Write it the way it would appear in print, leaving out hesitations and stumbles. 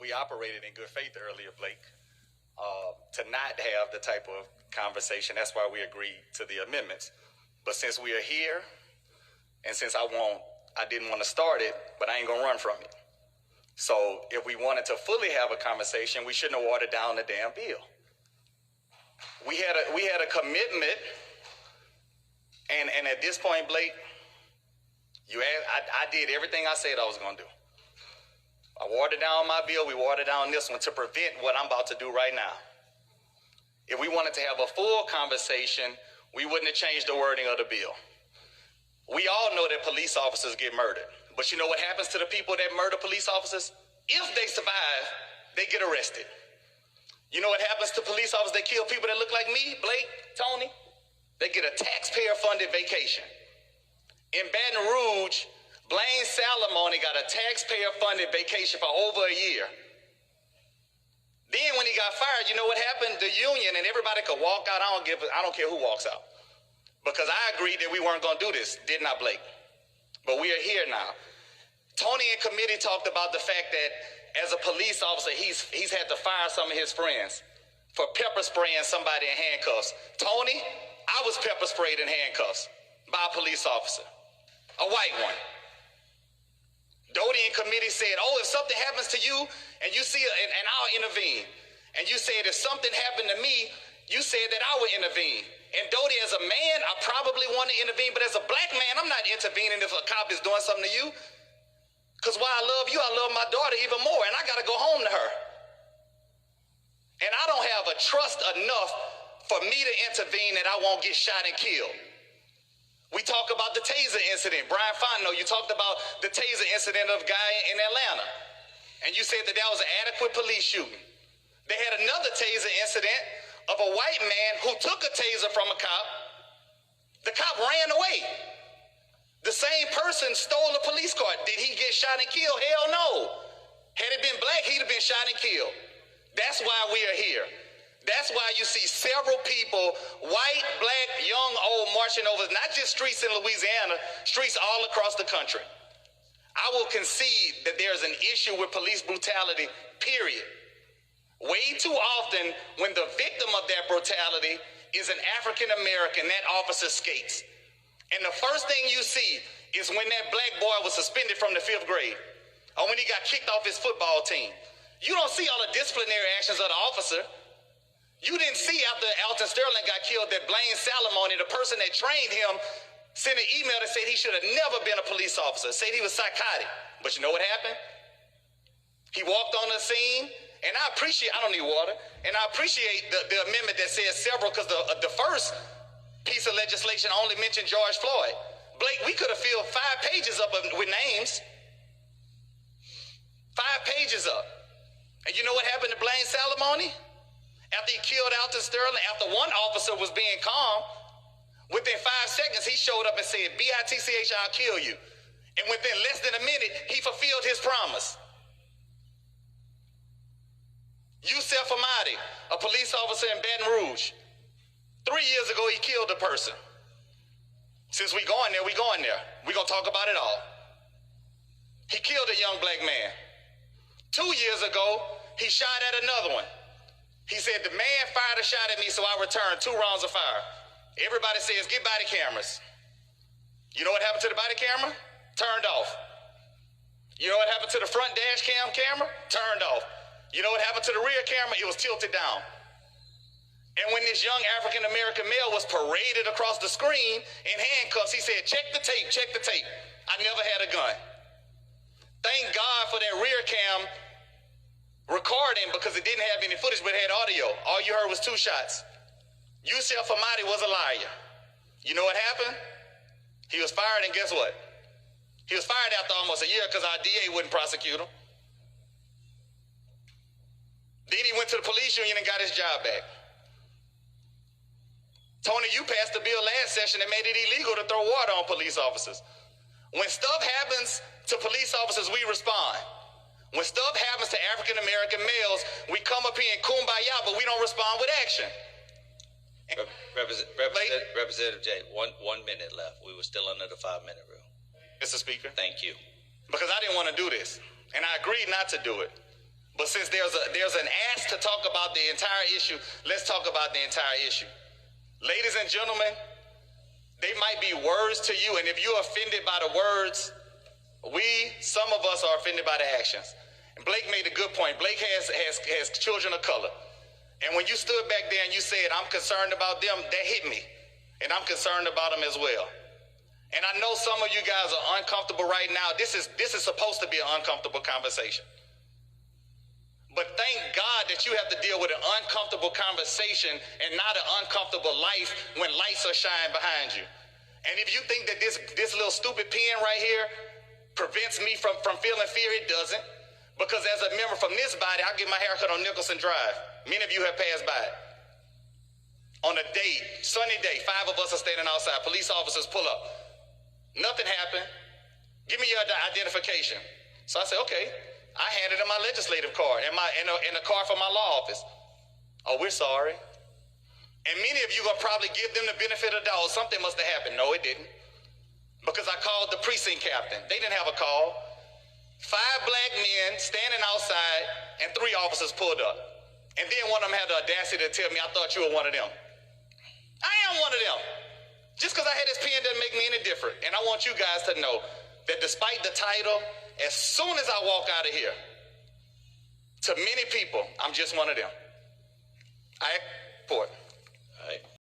we operated in good faith earlier, Blake, to not have the type of conversation. That's why we agreed to the amendments. But since we are here, and since I didn't want to start it, but I ain't gonna run from it. So if we wanted to fully have a conversation, we shouldn't have watered down the damn bill. We had a commitment, and at this point, Blake, I did everything I said I was gonna do. I watered down my bill, we watered down this one to prevent what I'm about to do right now. If we wanted to have a full conversation, we wouldn't have changed the wording of the bill. We all know that police officers get murdered. But you know what happens to the people that murder police officers? If they survive, they get arrested. You know what happens to police officers that kill people that look like me, Blake, Tony? They get a taxpayer-funded vacation. In Baton Rouge, Blaine Salamone got a taxpayer-funded vacation for over a year. Then when he got fired, you know what happened? The union and everybody could walk out. I don't care who walks out. Because I agreed that we weren't going to do this, didn't I, Blake? But we are here now. Tony in committee talked about the fact that as a police officer, he's had to fire some of his friends for pepper spraying somebody in handcuffs. Tony, I was pepper sprayed in handcuffs by a police officer, a white one. Doty in committee said, oh, if something happens to you and you see, and I'll intervene. And you said, if something happened to me, you said that I would intervene. And Doty, as a man, I probably want to intervene, but as a black man, I'm not intervening if a cop is doing something to you. Because while I love you, I love my daughter even more, and I got to go home to her. And I don't have a trust enough for me to intervene that I won't get shot and killed. We talk about the taser incident. Brian Fontenot, you talked about the taser incident of a guy in Atlanta. And you said that that was an adequate police shooting. They had another taser incident of a white man who took a taser from a cop. The cop ran away. The same person stole a police car. Did he get shot and killed? Hell no. Had it been black, he'd have been shot and killed. That's why we are here. That's why you see several people, white, black, young, old, marching over not just streets in Louisiana, streets all across the country. I will concede that there's an issue with police brutality, period. Way too often, when the victim of that brutality is an African American, that officer skates. And the first thing you see is when that black boy was suspended from the 5th grade, or when he got kicked off his football team. You don't see all the disciplinary actions of the officer. You didn't see after Alton Sterling got killed that Blaine Salamone, the person that trained him, sent an email that said he should have never been a police officer, said he was psychotic. But you know what happened? He walked on the scene, and I don't need water, and I appreciate the amendment that says several, because the first piece of legislation only mentioned George Floyd. Blake, we could have filled 5 pages up with names. 5 pages up. And you know what happened to Blaine Salamone? After he killed Alton Sterling, after one officer was being calm, within 5 seconds, he showed up and said, B-I-T-C-H, I'll kill you. And within less than a minute, he fulfilled his promise. Yusef Ahmadi, a police officer in Baton Rouge. 3 years ago, he killed a person. Since we going there, we going there. We gonna talk about it all. He killed a young black man. 2 years ago, he shot at another one. He said, the man fired a shot at me, so I returned 2 rounds of fire. Everybody says, get body cameras. You know what happened to the body camera? Turned off. You know what happened to the front dash cam camera? Turned off. You know what happened to the rear camera? It was tilted down. And when this young African-American male was paraded across the screen in handcuffs, he said, check the tape, check the tape. I never had a gun. Thank God for that rear cam recording, because it didn't have any footage, but it had audio. All you heard was 2 shots. Yusef Ahmadi was a liar. You know what happened? He was fired, and guess what? He was fired after almost a year because our DA wouldn't prosecute him. Then he went to the police union and got his job back. Tony, you passed a bill last session that made it illegal to throw water on police officers. When stuff happens to police officers, we respond. When stuff happens to African-American males, we come up here and kumbaya, but we don't respond with action. Representative Jay, one minute left. We were still under the 5-minute rule. Mr. Speaker. Thank you. Because I didn't want to do this, and I agreed not to do it. But since there's an ask to talk about the entire issue, let's talk about the entire issue. Ladies and gentlemen, they might be words to you, and if you're offended by the words, some of us are offended by the actions. And Blake made a good point. Blake has children of color. And when you stood back there and you said, I'm concerned about them, that hit me. And I'm concerned about them as well. And I know some of you guys are uncomfortable right now. This is supposed to be an uncomfortable conversation. But thank God that you have to deal with an uncomfortable conversation and not an uncomfortable life when lights are shining behind you. And if you think that this little stupid pen right here prevents me from feeling fear, it doesn't. Because as a member from this body, I get my haircut on Nicholson Drive. Many of you have passed by it. On a day, sunny day, 5 of us are standing outside. Police officers pull up. Nothing happened. Give me your identification. So I said, okay. I handed him my legislative card and a card from my law office. Oh, we're sorry. And many of you are probably give them the benefit of the doubt. Something must have happened. No, it didn't. Because I called the precinct captain. They didn't have a call. 5 black men standing outside and 3 officers pulled up. And then one of them had the audacity to tell me, I thought you were one of them. I am one of them. Just because I had this pen doesn't make me any different. And I want you guys to know that despite the title, as soon as I walk out of here, to many people, I'm just one of them. I ask for it.